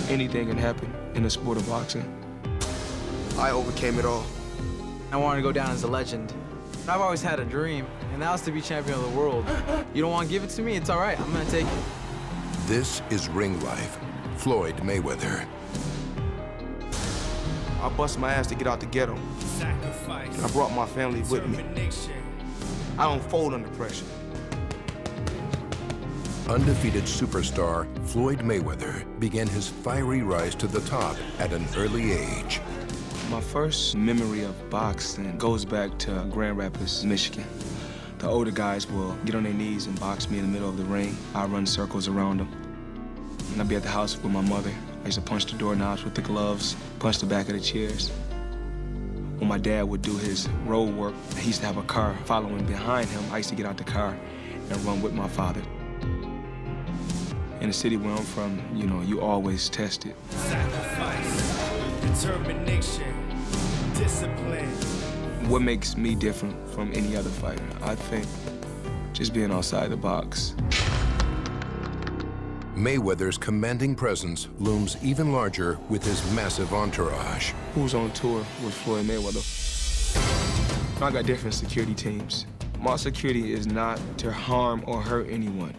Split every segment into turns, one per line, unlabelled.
Anything can happen in the sport of boxing.
I overcame it all.
I wanted to go down as a legend. I've always had a dream, and that was to be champion of the world. You don't want to give it to me? It's all right. I'm going to take it.
This is Ring Life. Floyd Mayweather.
I bust my ass to get out the ghetto. And I brought my family with me. I don't fold under pressure.
Undefeated superstar Floyd Mayweather began his fiery rise to the top at an early age.
My first memory of boxing goes back to Grand Rapids, Michigan. The older guys will get on their knees and box me in the middle of the ring. I run circles around them. And I'd be at the house with my mother. I used to punch the doorknobs with the gloves, punch the back of the chairs. When my dad would do his road work, he used to have a car following behind him. I used to get out the car and run with my father. In the city where I'm from, you know, you always test it.
Sacrifice, determination, discipline.
What makes me different from any other fighter? I think just being outside the box.
Mayweather's commanding presence looms even larger with his massive entourage.
Who's on tour with Floyd Mayweather? I got different security teams. My security is not to harm or hurt anyone.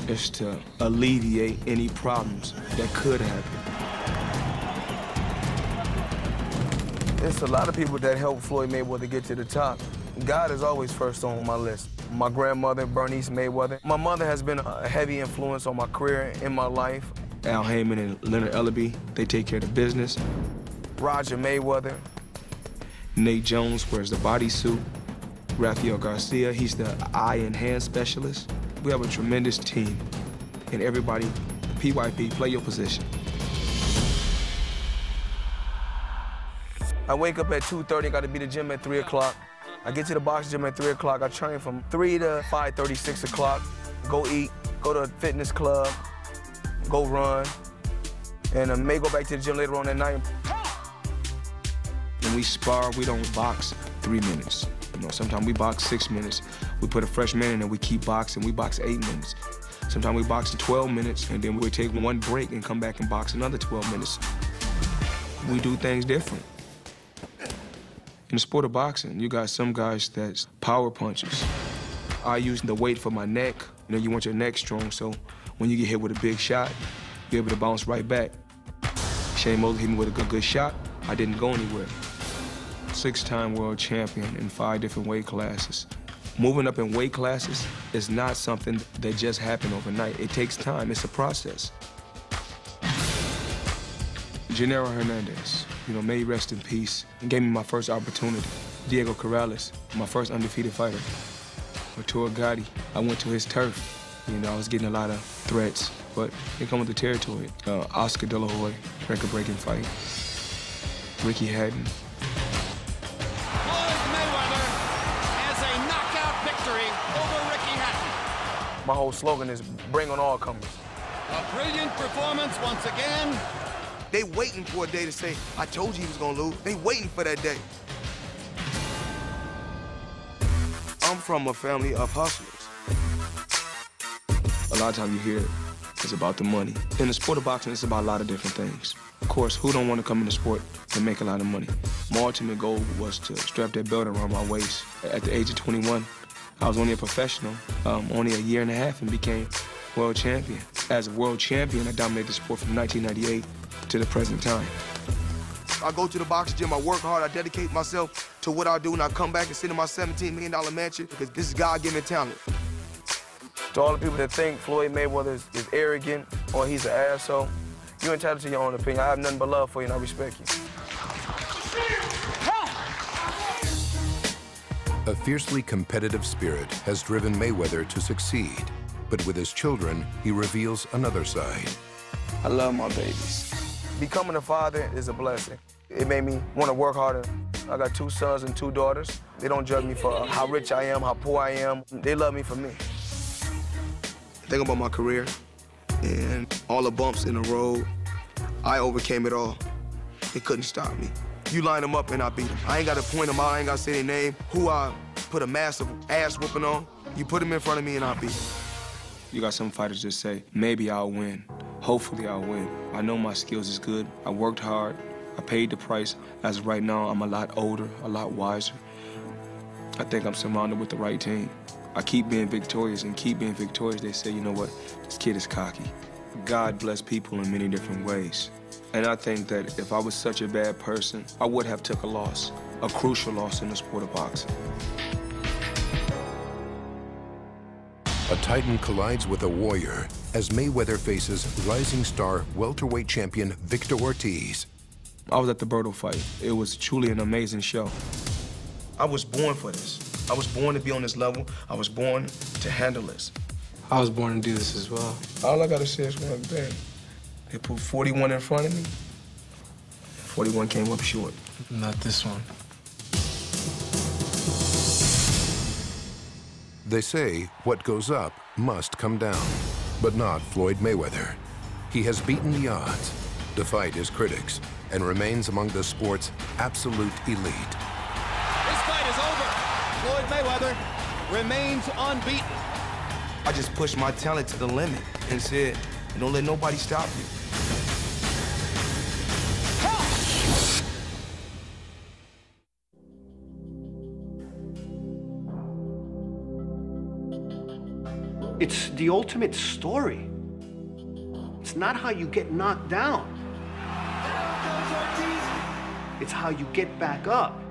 It's to alleviate any problems that could happen.
There's a lot of people that helped Floyd Mayweather get to the top. God is always first on my list. My grandmother, Bernice Mayweather. My mother has been a heavy influence on my career and my life.
Al Heyman and Leonard Ellaby, they take care of the business.
Roger Mayweather.
Nate Jones wears the bodysuit. Rafael Garcia, he's the eye and hand specialist. We have a tremendous team, and everybody, PYP, play your position. I wake up at 2:30, got to be at the gym at 3 o'clock. I get to the box gym at 3 o'clock. I train from 3 to 5:30, 6 o'clock. Go eat, go to a fitness club, go run, and I may go back to the gym later on that night. When we spar, we don't box 3 minutes. You know, sometimes we box 6 minutes. We put a fresh man in and we keep boxing. We box 8 minutes. Sometimes we box 12 minutes, and then we take one break and come back and box another 12 minutes. We do things different. In the sport of boxing, you got some guys that's power punchers. I use the weight for my neck. You know, you want your neck strong, so when you get hit with a big shot, you're able to bounce right back. Shane Mosley hit me with a good shot. I didn't go anywhere. 6-time world champion in 5 different weight classes. Moving up in weight classes is not something that just happened overnight. It takes time, it's a process. Genaro Hernandez, you know, may he rest in peace, and gave me my first opportunity. Diego Corrales, my first undefeated fighter. Arturo Gatti, I went to his turf. You know, I was getting a lot of threats, but it come with the territory. Oscar De La Hoya, record-breaking fight. Ricky Hatton.
Floyd Mayweather has a knockout victory over Ricky Hatton.
My whole slogan is bring on all comers.
A brilliant performance once again.
They waiting for a day to say, I told you he was gonna lose. They waiting for that day. I'm from a family of hustlers. A lot of times you hear it's about the money. In the sport of boxing, it's about a lot of different things. Of course, who don't want to come in the sport and make a lot of money? My ultimate goal was to strap that belt around my waist. At the age of 21, I was only a professional, only a year and a half, and became world champion. As a world champion, I dominated the sport from 1998 to the present time. I go to the box gym, I work hard, I dedicate myself to what I do, and I come back and sit in my $17 million mansion because this is God-given talent. To all the people that think Floyd Mayweather is arrogant or he's an asshole, you're entitled to your own opinion. I have nothing but love for you, and I respect you.
A fiercely competitive spirit has driven Mayweather to succeed, but with his children, he reveals another side.
I love my babies.
Becoming a father is a blessing. It made me want to work harder. I got 2 sons and 2 daughters. They don't judge me for how rich I am, how poor I am. They love me for me. Think about my career and all the bumps in the road. I overcame it all. They couldn't stop me. You line them up and I beat them. I ain't got to point them out, I ain't got to say their name. Who I put a massive ass whooping on, you put them in front of me and I beat them. You got some fighters that say, maybe I'll win.
Hopefully I'll win. I know my skills is good. I worked hard. I paid the price. As of right now, I'm a lot older, a lot wiser. I think I'm surrounded with the right team. I keep being victorious and keep being victorious. They say, you know what, this kid is cocky. God bless people in many different ways. And I think that if I was such a bad person, I would have took a loss, a crucial loss in the sport of boxing.
A titan collides with a warrior as Mayweather faces rising star welterweight champion Victor Ortiz.
I was at the Berto fight. It was truly an amazing show. I was born for this. I was born to be on this level. I was born to handle this.
I was born to do this as well.
All I gotta say is one thing. They put 41 in front of me. 41 came up short.
Not this one.
They say what goes up must come down, but not Floyd Mayweather. He has beaten the odds, defied his critics, and remains among the sport's absolute elite.
This fight is over. Floyd Mayweather remains unbeaten.
I just pushed my talent to the limit and said, don't let nobody stop you.
It's the ultimate story. It's not how you get knocked down. It's how you get back up.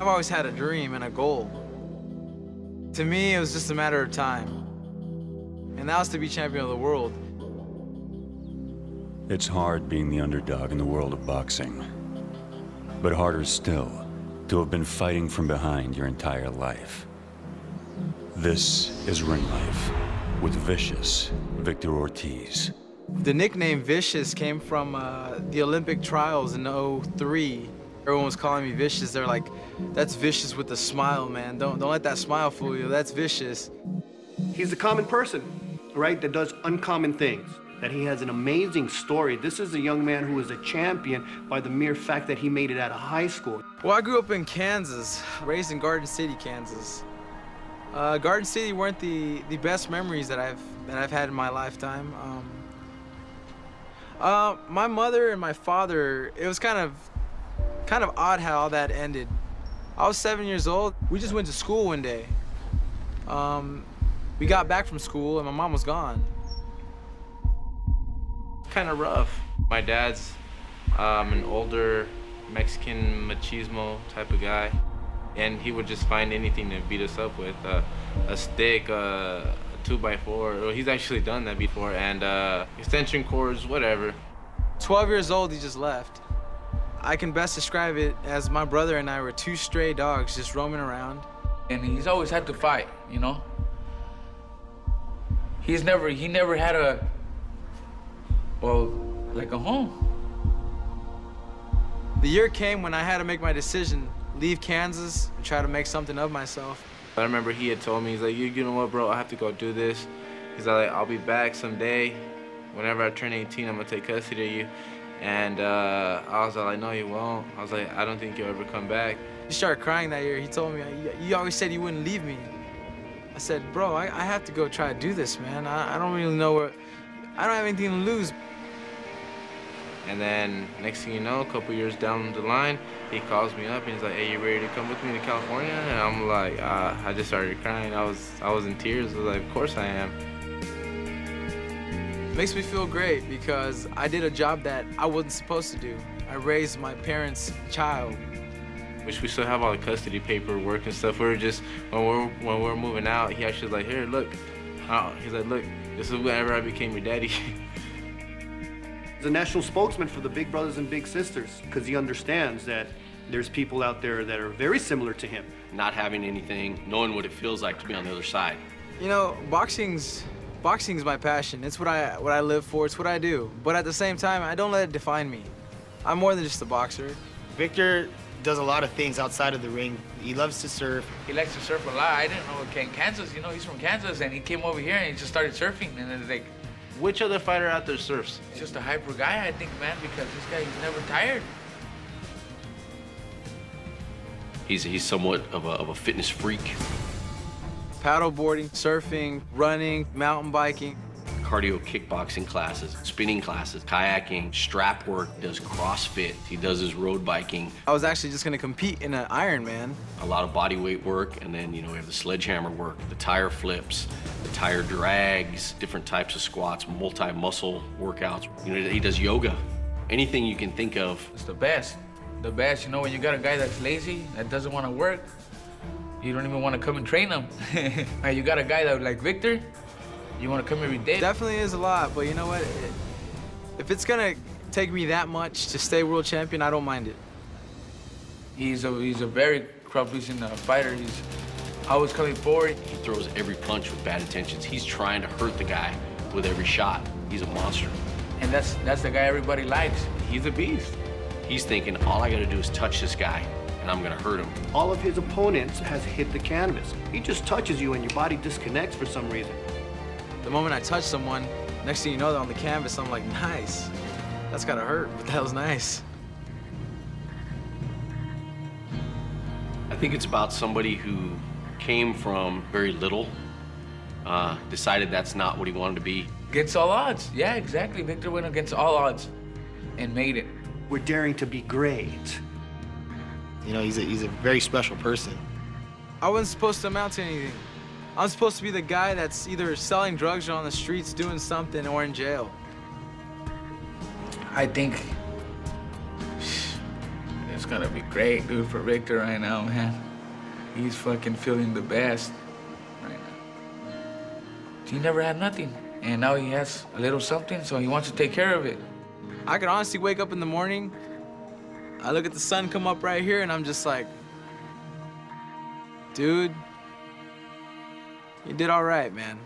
I've always had a dream and a goal. To me, it was just a matter of time. And that was to be champion of the world.
It's hard being the underdog in the world of boxing. But harder still, to have been fighting from behind your entire life. This is Ring Life with Vicious Victor Ortiz.
The nickname Vicious came from the Olympic trials in '03. Everyone was calling me Vicious. They're like, that's vicious with a smile, man. Don't let that smile fool you. That's vicious.
He's a common person, right, that does uncommon things, that he has an amazing story. This is a young man who is a champion by the mere fact that he made it out of high school.
Well, I grew up in Kansas, raised in Garden City, Kansas. Garden City weren't the best memories that I've had in my lifetime. My mother and my father, it was kind of odd how all that ended. I was 7 years old. We just went to school one day. We got back from school and my mom was gone. Kind of rough.
My dad's an older Mexican machismo type of guy. And he would just find anything to beat us up with. A stick, a 2x4. Well, he's actually done that before. And extension cords, whatever.
12 years old, he just left. I can best describe it as my brother and I were two stray dogs just roaming around.
And he's always had to fight, you know? He never had a home.
The year came when I had to make my decision, leave Kansas and try to make something of myself.
I remember he had told me, he's like, you know what, bro, I have to go do this. He's like, I'll be back someday. Whenever I turn 18, I'm gonna take custody of you. And I was like, no, you won't. I was like, I don't think you'll ever come back.
He started crying that year. He told me, you always said you wouldn't leave me. I said, bro, I have to go try to do this, man. I don't really know where, I don't have anything to lose.
And then next thing you know, a couple years down the line, he calls me up and he's like, hey, you ready to come with me to California? And I'm like, I just started crying. I was in tears. I was like, of course I am.
Makes me feel great because I did a job that I wasn't supposed to do. I raised my parents' child.
Which we still have all the custody paperwork and stuff. We were just, when we're moving out, he actually was like, here, look. He's like, look, this is whenever I became your daddy.
He's a national spokesman for the big brothers and big sisters because he understands that there's people out there that are very similar to him.
Not having anything, knowing what it feels like to be on the other side.
You know, boxing's my passion. It's what I live for. It's what I do. But at the same time, I don't let it define me. I'm more than just a boxer.
Victor does a lot of things outside of the ring. He loves to surf.
He likes to surf a lot. I didn't know Kansas, you know, he's from Kansas, and he came over here and he just started surfing, and it's like,
which other fighter out there surfs?
Just a hyper guy, I think, man, because this guy, he's never tired.
He's somewhat of a fitness freak.
Paddleboarding, surfing, running, mountain biking,
cardio kickboxing classes, spinning classes, kayaking, strap work, does CrossFit, he does his road biking.
I was actually just gonna compete in an Ironman.
A lot of body weight work, and then, you know, we have the sledgehammer work, the tire flips, the tire drags, different types of squats, multi-muscle workouts. You know, he does yoga. Anything you can think of.
It's the best. The best, you know, when you got a guy that's lazy, that doesn't want to work, you don't even want to come and train him. And you got a guy that, like Victor, you want to come every day.
Definitely is a lot, but you know what? If it's gonna take me that much to stay world champion, I don't mind it.
He's a very crowd-pleasing fighter. He's always coming forward.
He throws every punch with bad intentions. He's trying to hurt the guy with every shot. He's a monster.
And that's the guy everybody likes. He's a beast.
He's thinking, all I gotta do is touch this guy, and I'm gonna hurt him.
All of his opponents has hit the canvas. He just touches you and your body disconnects for some reason.
The moment I touch someone, next thing you know, they're on the canvas, I'm like, nice. That's gotta hurt, but that was nice.
I think it's about somebody who came from very little, decided that's not what he wanted to be.
Against all odds. Yeah, exactly. Victor went against all odds and made it.
We're daring to be great.
You know, he's a very special person.
I wasn't supposed to amount to anything. I'm supposed to be the guy that's either selling drugs or on the streets doing something or in jail.
I think it's gonna be great, dude, for Victor right now, man. He's fucking feeling the best right now. He never had nothing, and now he has a little something, so he wants to take care of it.
I could honestly wake up in the morning, I look at the sun come up right here, and I'm just like, dude, you did all right, man.